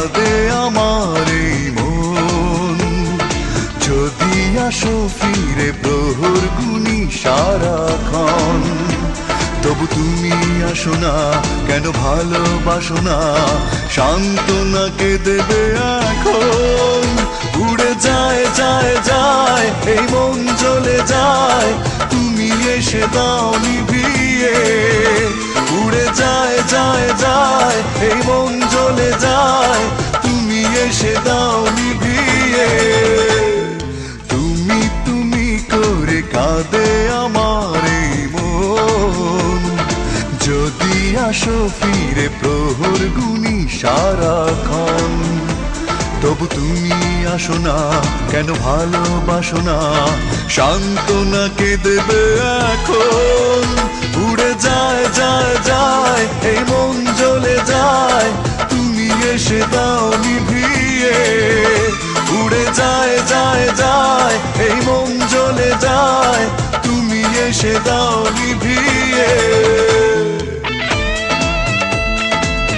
কাঁদে আমার এই মন। যদি আসো ফিরে প্রহর গুনি সারাক্ষণ, তবু তুমি আসো না কেন, ভালোবাসো না, সান্ত্বনাকে দেবে এখন। উড়ে যায় যায় যায় এই মন জ্বলে যায়, তুমি এসে দাও নিভিয়ে। উড়ে যায় যায় যায় এই মন জ্বলে যায়, তুমি এসে দাও নিভিয়ে। তুমি তুমি করে কাঁদে আমার এই মন। যদি আসো ফিরে প্রহর গুনি সারাক্ষণ, তবু তুমি আসো না কেন, ভালোবাসো না, সান্ত্বনাকে দেবে এখন। উড়ে যায় যায় যায় এই মন জ্বলে যায়, তুমি এসে দাও নিভিয়ে। উড়ে যায় যায় যায় এই মন জ্বলে যায়, তুমি এসে দাও নিভিয়ে।